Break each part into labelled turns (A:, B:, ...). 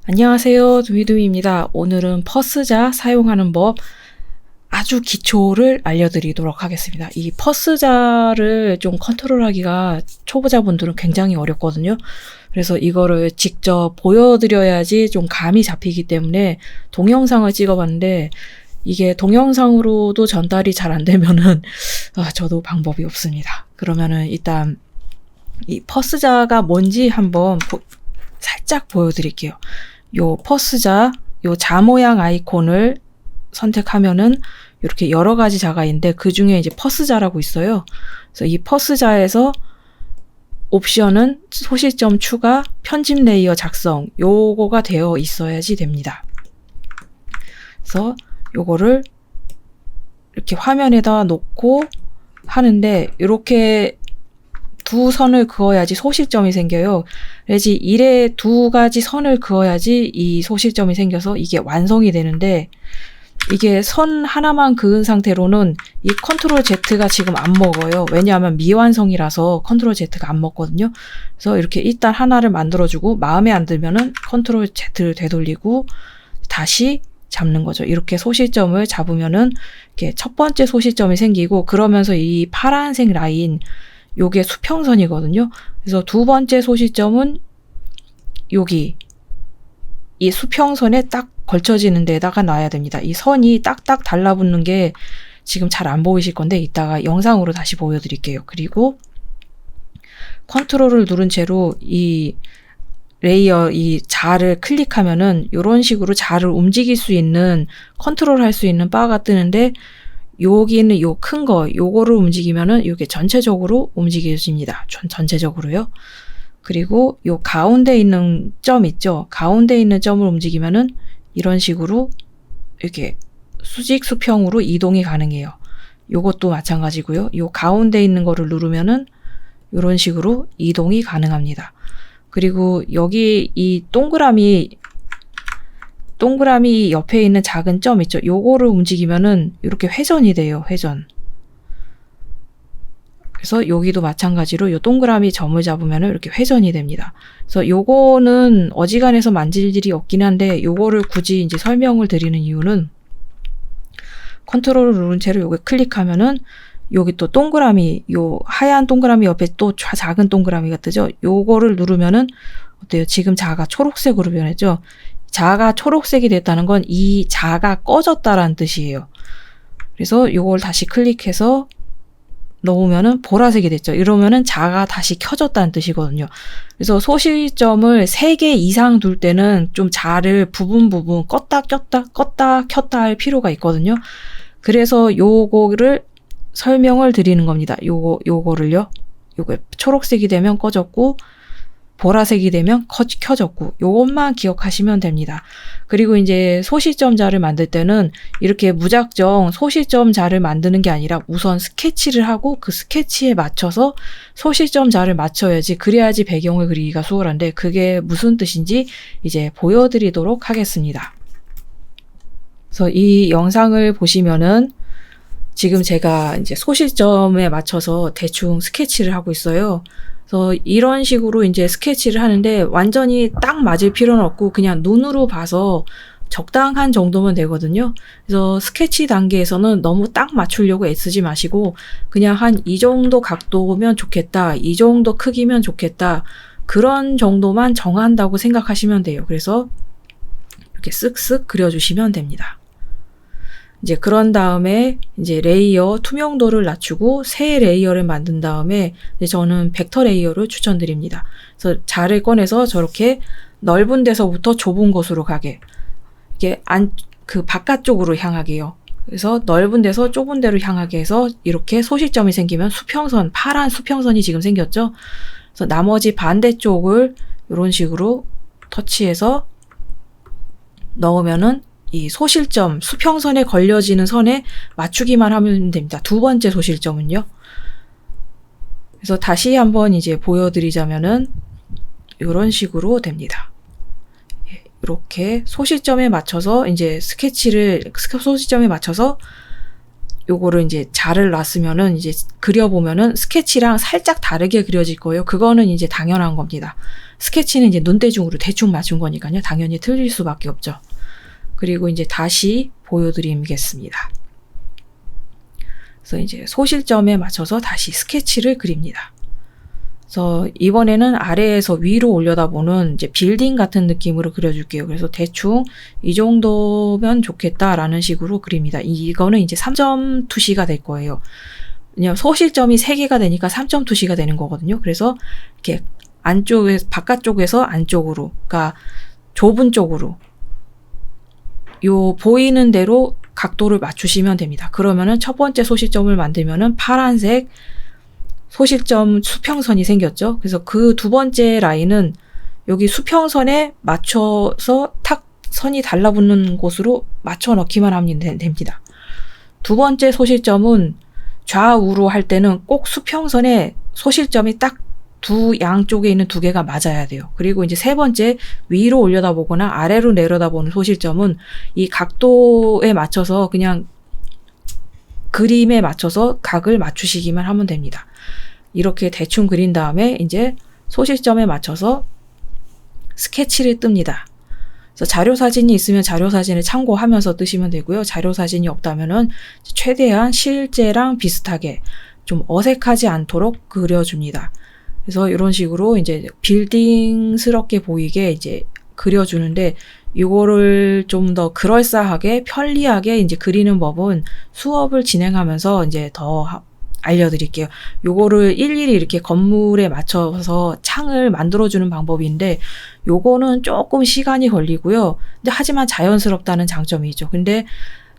A: 안녕하세요. 두미두미입니다. 오늘은 퍼스자 사용하는 법 아주 기초를 알려드리도록 하겠습니다. 이 퍼스자를 좀 컨트롤하기가 초보자분들은 굉장히 어렵거든요. 그래서 이거를 직접 보여드려야지 좀 감이 잡히기 때문에 동영상을 찍어봤는데 이게 동영상으로도 전달이 잘 안 되면은 저도 방법이 없습니다. 그러면은 일단 이 퍼스자가 뭔지 한번 살짝 보여드릴게요. 요 퍼스자, 요 자 모양 아이콘을 선택하면은 이렇게 여러 가지 자가 있는데 그 중에 이제 퍼스자라고 있어요. 그래서 이 퍼스자에서 옵션은 소시점 추가, 편집 레이어 작성 요거가 되어 있어야지 됩니다. 그래서 요거를 이렇게 화면에다 놓고 하는데 이렇게 두 선을 그어야지 소실점이 생겨요. 그래서 이래 두 가지 선을 그어야지 이 소실점이 생겨서 이게 완성이 되는데 이게 선 하나만 그은 상태로는 이 컨트롤 Z가 지금 안 먹어요. 왜냐하면 미완성이라서 컨트롤 Z가 안 먹거든요. 그래서 이렇게 일단 하나를 만들어주고 마음에 안 들면은 컨트롤 Z를 되돌리고 다시 잡는 거죠. 이렇게 소실점을 잡으면은 이렇게 첫 번째 소실점이 생기고 그러면서 이 파란색 라인 요게 수평선이거든요. 그래서 두 번째 소실점은 여기 이 수평선에 딱 걸쳐지는 데다가 놔야 됩니다. 이 선이 딱딱 달라붙는 게 지금 잘 안 보이실 건데 이따가 영상으로 다시 보여드릴게요. 그리고 컨트롤을 누른 채로 이 레이어 이 자를 클릭하면은 이런 식으로 자를 움직일 수 있는 컨트롤 할 수 있는 바가 뜨는데 여기는 요 큰 거, 요거를 움직이면은 이게 전체적으로 움직여집니다. 전체적으로요. 그리고 요 가운데 있는 점 있죠? 가운데 있는 점을 움직이면은 이런 식으로 이렇게 수직 수평으로 이동이 가능해요. 요것도 마찬가지고요. 요 가운데 있는 거를 누르면은 이런 식으로 이동이 가능합니다. 그리고 여기 이 동그라미 옆에 있는 작은 점 있죠? 요거를 움직이면은 이렇게 회전이 돼요. 회전. 그래서 여기도 마찬가지로 요 동그라미 점을 잡으면은 이렇게 회전이 됩니다. 그래서 요거는 어지간해서 만질 일이 없긴 한데 요거를 굳이 이제 설명을 드리는 이유는 컨트롤을 누른 채로 요게 클릭하면은 여기 또 동그라미, 요 하얀 동그라미 옆에 또 작은 동그라미가 뜨죠? 요거를 누르면은 어때요? 지금 자가 초록색으로 변했죠? 자가 초록색이 됐다는 건 이 자가 꺼졌다라는 뜻이에요. 그래서 요걸 다시 클릭해서 넣으면은 보라색이 됐죠. 이러면은 자가 다시 켜졌다는 뜻이거든요. 그래서 소실점을 3개 이상 둘 때는 좀 자를 부분 껐다 켰다 할 필요가 있거든요. 그래서 요거를 설명을 드리는 겁니다. 요거를요. 요거 초록색이 되면 꺼졌고 보라색이 되면 켜졌고 요것만 기억하시면 됩니다. 그리고 이제 소실점 자를 만들 때는 이렇게 무작정 소실점 자를 만드는 게 아니라 우선 스케치를 하고 그 스케치에 맞춰서 소실점 자를 맞춰야지 그래야지 배경을 그리기가 수월한데 그게 무슨 뜻인지 이제 보여드리도록 하겠습니다. 그래서 이 영상을 보시면은 지금 제가 이제 소실점에 맞춰서 대충 스케치를 하고 있어요. 그래서 이런 식으로 이제 스케치를 하는데 완전히 딱 맞을 필요는 없고 그냥 눈으로 봐서 적당한 정도면 되거든요. 그래서 스케치 단계에서는 너무 딱 맞추려고 애쓰지 마시고 그냥 한 이 정도 각도면 좋겠다, 이 정도 크기면 좋겠다 그런 정도만 정한다고 생각하시면 돼요. 그래서 이렇게 쓱쓱 그려주시면 됩니다. 이제 그런 다음에 이제 레이어 투명도를 낮추고 새 레이어를 만든 다음에 이제 저는 벡터 레이어를 추천드립니다. 그래서 자를 꺼내서 저렇게 넓은 데서부터 좁은 곳으로 가게 이게 그 바깥쪽으로 향하게요. 그래서 넓은 데서 좁은 데로 향하게 해서 이렇게 소실점이 생기면 수평선, 파란 수평선이 지금 생겼죠. 그래서 나머지 반대쪽을 이런 식으로 터치해서 넣으면은 이 소실점, 수평선에 걸려지는 선에 맞추기만 하면 됩니다. 두 번째 소실점은요. 그래서 다시 한번 이제 보여드리자면은 이런 식으로 됩니다. 이렇게 소실점에 맞춰서 이제 소실점에 맞춰서 요거를 이제 자를 놨으면은 이제 그려보면은 스케치랑 살짝 다르게 그려질 거예요. 그거는 이제 당연한 겁니다. 스케치는 이제 눈대중으로 대충 맞춘 거니까요. 당연히 틀릴 수밖에 없죠. 그리고 이제 다시 보여드리겠습니다. 그래서 이제 소실점에 맞춰서 다시 스케치를 그립니다. 그래서 이번에는 아래에서 위로 올려다보는 이제 빌딩 같은 느낌으로 그려줄게요. 그래서 대충 이 정도면 좋겠다라는 식으로 그립니다. 이거는 이제 3점 투시가 될 거예요. 그냥 소실점이 3개가 되니까 3점 투시가 되는 거거든요. 그래서 이렇게 바깥쪽에서 안쪽으로, 그러니까 좁은 쪽으로 요 보이는 대로 각도를 맞추시면 됩니다. 그러면은 첫 번째 소실점을 만들면은 파란색 소실점 수평선이 생겼죠. 그래서 그 두 번째 라인은 여기 수평선에 맞춰서 탁 선이 달라붙는 곳으로 맞춰 넣기만 하면 됩니다. 두 번째 소실점은 좌우로 할 때는 꼭 수평선에 소실점이 딱 두 양쪽에 있는 두 개가 맞아야 돼요. 그리고 이제 세 번째 위로 올려다보거나 아래로 내려다보는 소실점은 이 각도에 맞춰서 그냥 그림에 맞춰서 각을 맞추시기만 하면 됩니다. 이렇게 대충 그린 다음에 이제 소실점에 맞춰서 스케치를 뜹니다. 그래서 자료 사진이 있으면 자료 사진을 참고하면서 뜨시면 되고요. 자료 사진이 없다면은 최대한 실제랑 비슷하게 좀 어색하지 않도록 그려줍니다. 그래서 이런 식으로 이제 빌딩스럽게 보이게 이제 그려주는데, 이거를 좀 더 그럴싸하게 편리하게 이제 그리는 법은 수업을 진행하면서 이제 더 알려드릴게요. 요거를 일일이 이렇게 건물에 맞춰서 창을 만들어주는 방법인데, 요거는 조금 시간이 걸리고요. 근데 하지만 자연스럽다는 장점이 있죠. 근데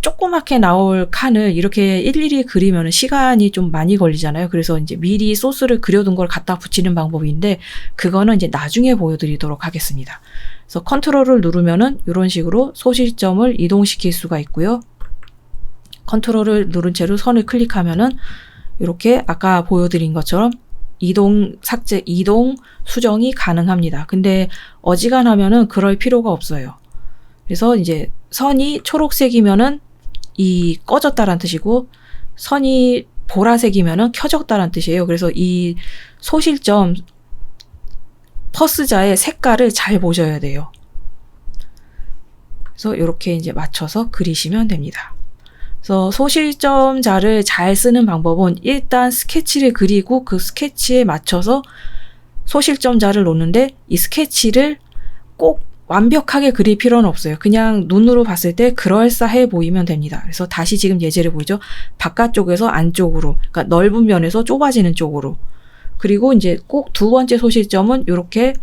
A: 조그맣게 나올 칸을 이렇게 일일이 그리면 시간이 좀 많이 걸리잖아요. 그래서 이제 미리 소스를 그려둔 걸 갖다 붙이는 방법인데, 그거는 이제 나중에 보여드리도록 하겠습니다. 그래서 컨트롤을 누르면은 이런 식으로 소실점을 이동시킬 수가 있고요. 컨트롤을 누른 채로 선을 클릭하면은 이렇게 아까 보여드린 것처럼 이동 수정이 가능합니다. 근데 어지간하면은 그럴 필요가 없어요. 그래서 이제 선이 초록색이면은 이 꺼졌다란 뜻이고, 선이 보라색이면은 켜졌다란 뜻이에요. 그래서 이 소실점 퍼스자의 색깔을 잘 보셔야 돼요. 그래서 이렇게 이제 맞춰서 그리시면 됩니다. 그래서 소실점자를 잘 쓰는 방법은 일단 스케치를 그리고 그 스케치에 맞춰서 소실점자를 놓는데, 이 스케치를 꼭 완벽하게 그릴 필요는 없어요. 그냥 눈으로 봤을 때 그럴싸해 보이면 됩니다. 그래서 다시 지금 예제를 보이죠. 바깥쪽에서 안쪽으로, 그러니까 넓은 면에서 좁아지는 쪽으로. 그리고 이제 꼭 두 번째 소실점은 이렇게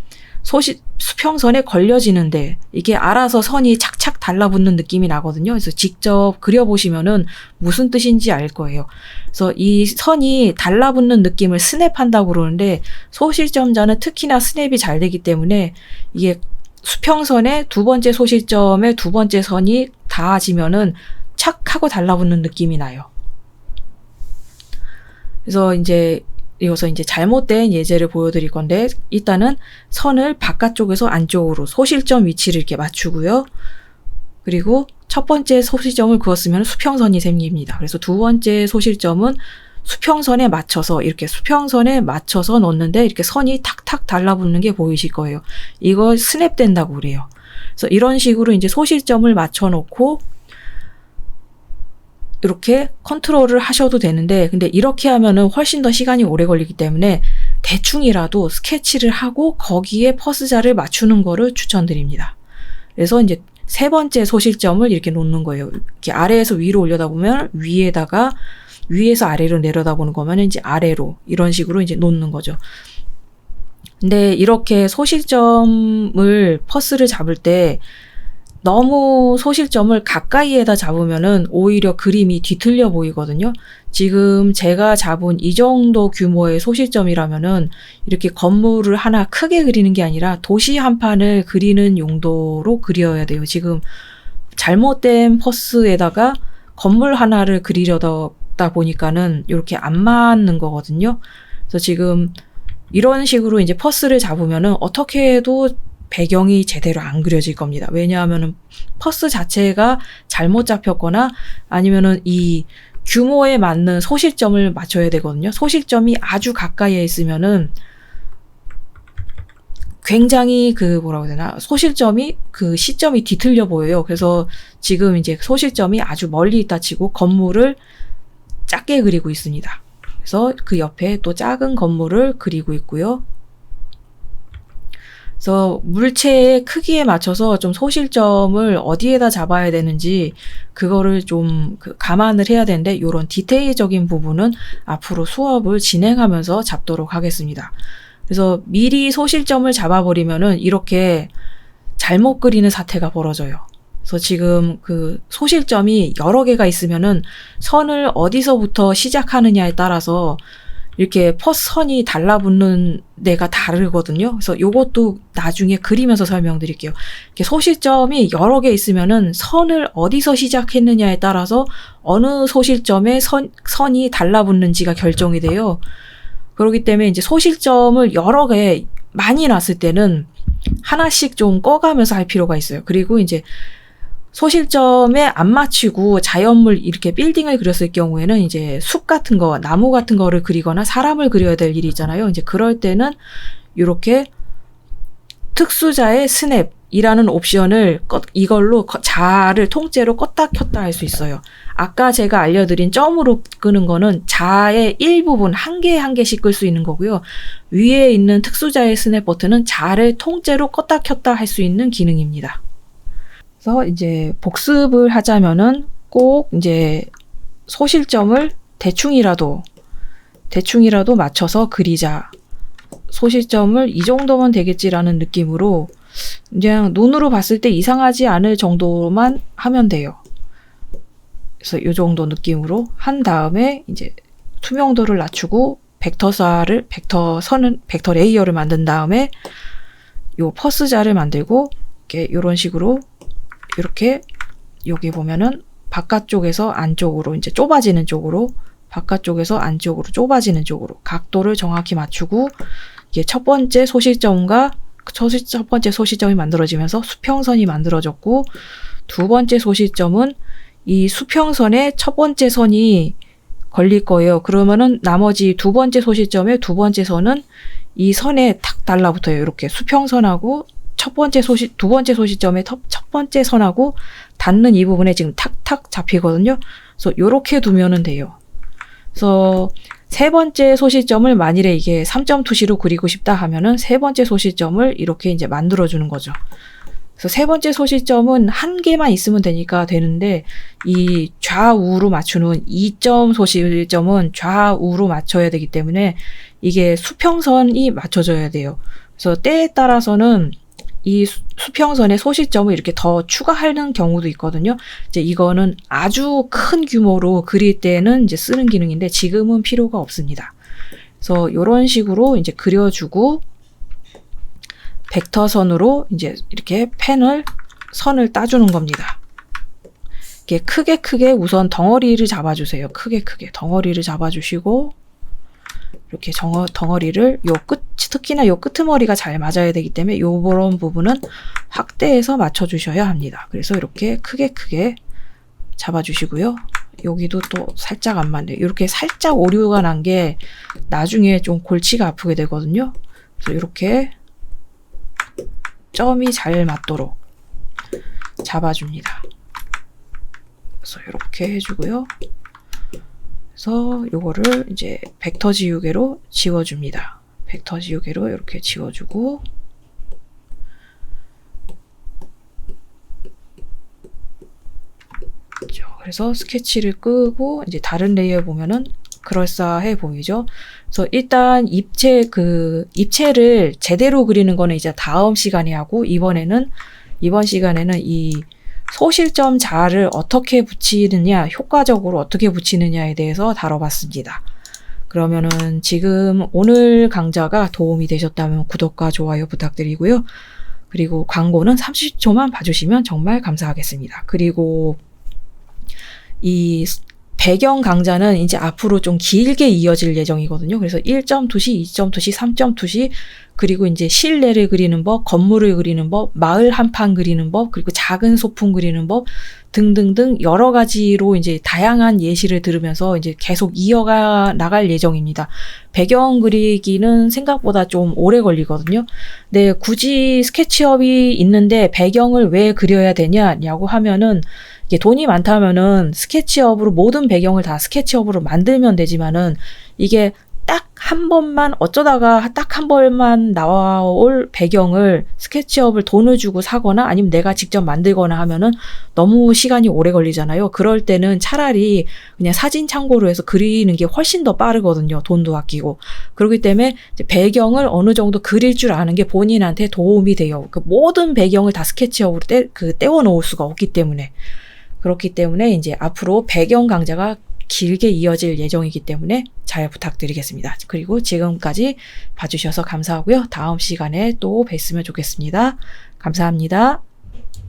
A: 수평선에 걸려지는데 이게 알아서 선이 착착 달라붙는 느낌이 나거든요. 그래서 직접 그려보시면은 무슨 뜻인지 알 거예요. 그래서 이 선이 달라붙는 느낌을 스냅한다고 그러는데, 소실점자는 특히나 스냅이 잘 되기 때문에 이게 수평선에 두 번째 소실점에 두 번째 선이 닿아지면은 착 하고 달라붙는 느낌이 나요. 그래서 이제 이어서 이제 잘못된 예제를 보여드릴 건데, 일단은 선을 바깥쪽에서 안쪽으로 소실점 위치를 이렇게 맞추고요. 그리고 첫 번째 소실점을 그었으면 수평선이 생깁니다. 그래서 두 번째 소실점은 수평선에 맞춰서 이렇게 수평선에 맞춰서 넣는데 이렇게 선이 탁탁 달라붙는 게 보이실 거예요. 이거 스냅된다고 그래요. 그래서 이런 식으로 이제 소실점을 맞춰 놓고 이렇게 컨트롤을 하셔도 되는데, 근데 이렇게 하면은 훨씬 더 시간이 오래 걸리기 때문에 대충이라도 스케치를 하고 거기에 퍼스자를 맞추는 거를 추천드립니다. 그래서 이제 세 번째 소실점을 이렇게 놓는 거예요. 이렇게 아래에서 위로 올려다보면 위에서 아래로 내려다보는 거면 이제 아래로 이런 식으로 이제 놓는 거죠. 근데 이렇게 소실점을 퍼스를 잡을 때 너무 소실점을 가까이에다 잡으면은 오히려 그림이 뒤틀려 보이거든요. 지금 제가 잡은 이 정도 규모의 소실점이라면은 이렇게 건물을 하나 크게 그리는 게 아니라 도시 한 판을 그리는 용도로 그려야 돼요. 지금 잘못된 퍼스에다가 건물 하나를 그리려다 보니까는 이렇게 안 맞는 거거든요. 그래서 지금 이런 식으로 이제 퍼스를 잡으면은 어떻게 해도 배경이 제대로 안 그려질 겁니다. 왜냐하면은 퍼스 자체가 잘못 잡혔거나 아니면은 이 규모에 맞는 소실점을 맞춰야 되거든요. 소실점이 아주 가까이에 있으면은 굉장히 뭐라고 해야 되나, 소실점이 시점이 뒤틀려 보여요. 그래서 지금 이제 소실점이 아주 멀리 있다 치고 건물을 작게 그리고 있습니다. 그래서 그 옆에 또 작은 건물을 그리고 있고요. 그래서 물체의 크기에 맞춰서 좀 소실점을 어디에다 잡아야 되는지 그거를 좀 감안을 해야 되는데, 이런 디테일적인 부분은 앞으로 수업을 진행하면서 잡도록 하겠습니다. 그래서 미리 소실점을 잡아버리면은 이렇게 잘못 그리는 사태가 벌어져요. 그래서 지금 소실점이 여러 개가 있으면은 선을 어디서부터 시작하느냐에 따라서 이렇게 선이 달라붙는 데가 다르거든요. 그래서 요것도 나중에 그리면서 설명드릴게요. 이렇게 소실점이 여러 개 있으면은 선을 어디서 시작했느냐에 따라서 어느 소실점에 선이 달라붙는지가 결정이 돼요. 그렇기 때문에 이제 소실점을 여러 개 많이 놨을 때는 하나씩 좀 꺼가면서 할 필요가 있어요. 그리고 이제 소실점에 안 맞추고 자연물, 이렇게 빌딩을 그렸을 경우에는 이제 숲 같은 거, 나무 같은 거를 그리거나 사람을 그려야 될 일이 있잖아요. 이제 그럴 때는 이렇게 특수자의 스냅이라는 옵션을 이걸로 자를 통째로 껐다 켰다 할 수 있어요. 아까 제가 알려드린 점으로 끄는 거는 자의 일부분 한 개씩 끌 수 있는 거고요. 위에 있는 특수자의 스냅 버튼은 자를 통째로 껐다 켰다 할 수 있는 기능입니다. 그래서 이제 복습을 하자면은 꼭 이제 소실점을 대충이라도 맞춰서 그리자. 소실점을 이 정도면 되겠지라는 느낌으로 그냥 눈으로 봤을 때 이상하지 않을 정도만 하면 돼요. 그래서 이 정도 느낌으로 한 다음에 이제 투명도를 낮추고 벡터 레이어를 만든 다음에 요 퍼스자를 만들고 이렇게 이런 식으로 이렇게 여기 보면은 바깥쪽에서 안쪽으로 이제 좁아지는 쪽으로, 바깥쪽에서 안쪽으로 좁아지는 쪽으로 각도를 정확히 맞추고, 이게 첫 번째 소실점과 첫 번째 소실점이 만들어지면서 수평선이 만들어졌고, 두 번째 소실점은 이 수평선에 첫 번째 선이 걸릴 거예요. 그러면은 나머지 두 번째 소실점의 두 번째 선은 이 선에 탁 달라붙어요. 이렇게 수평선하고 두 번째 소실점의 첫 번째 선하고 닿는 이 부분에 지금 탁탁 잡히거든요. 그래서 이렇게 두면은 돼요. 그래서 세 번째 소실점을 만일에 이게 3점 투시로 그리고 싶다 하면은 세 번째 소실점을 이렇게 이제 만들어주는 거죠. 그래서 세 번째 소실점은 한 개만 있으면 되는데, 이 좌우로 맞추는 2점 소실점은 좌우로 맞춰야 되기 때문에 이게 수평선이 맞춰져야 돼요. 그래서 때에 따라서는 이 수평선의 소실점을 이렇게 더 추가하는 경우도 있거든요. 이제 이거는 아주 큰 규모로 그릴 때는 이제 쓰는 기능인데 지금은 필요가 없습니다. 그래서 이런 식으로 이제 그려주고 벡터선으로 이제 이렇게 선을 따주는 겁니다. 이렇게 크게 우선 덩어리를 잡아주세요. 크게 덩어리를 잡아주시고, 이렇게 덩어리를 특히나 요 끄트머리가 잘 맞아야 되기 때문에 요런 부분은 확대해서 맞춰주셔야 합니다. 그래서 이렇게 크게 잡아주시고요. 여기도 또 살짝 안 맞네요. 이렇게 살짝 오류가 난 게 나중에 좀 골치가 아프게 되거든요. 그래서 이렇게 점이 잘 맞도록 잡아줍니다. 그래서 이렇게 해주고요. 그래서 요거를 이제 벡터 지우개로 지워줍니다. 벡터 지우개로 이렇게 지워주고, 그래서 스케치를 끄고 이제 다른 레이어 보면은 그럴싸해 보이죠? 그래서 일단 입체를 제대로 그리는 거는 이제 다음 시간에 하고, 이번 시간에는 이 소실점 자를 어떻게 붙이느냐, 효과적으로 어떻게 붙이느냐에 대해서 다뤄봤습니다. 그러면은 지금 오늘 강좌가 도움이 되셨다면 구독과 좋아요 부탁드리고요. 그리고 광고는 30초만 봐주시면 정말 감사하겠습니다. 그리고 이 배경 강좌는 이제 앞으로 좀 길게 이어질 예정이거든요. 그래서 1.2시, 2.2시, 3.2시, 그리고 이제 실내를 그리는 법, 건물을 그리는 법, 마을 한판 그리는 법, 그리고 작은 소품 그리는 법 등등등 여러 가지로 이제 다양한 예시를 들으면서 이제 계속 이어가 나갈 예정입니다. 배경 그리기는 생각보다 좀 오래 걸리거든요. 네, 굳이 스케치업이 있는데 배경을 왜 그려야 되냐라고 하면은 이게 돈이 많다면은 스케치업으로 모든 배경을 다 스케치업으로 만들면 되지만은 이게 딱 한 번만 어쩌다가 딱 한 번만 나올 배경을 스케치업을 돈을 주고 사거나 아니면 내가 직접 만들거나 하면은 너무 시간이 오래 걸리잖아요. 그럴 때는 차라리 그냥 사진 참고로 해서 그리는 게 훨씬 더 빠르거든요. 돈도 아끼고. 그렇기 때문에 이제 배경을 어느 정도 그릴 줄 아는 게 본인한테 도움이 돼요. 그 모든 배경을 다 스케치업으로 떼워 놓을 수가 없기 때문에. 그렇기 때문에 이제 앞으로 배경 강좌가 길게 이어질 예정이기 때문에 잘 부탁드리겠습니다. 그리고 지금까지 봐주셔서 감사하고요. 다음 시간에 또 뵀으면 좋겠습니다. 감사합니다.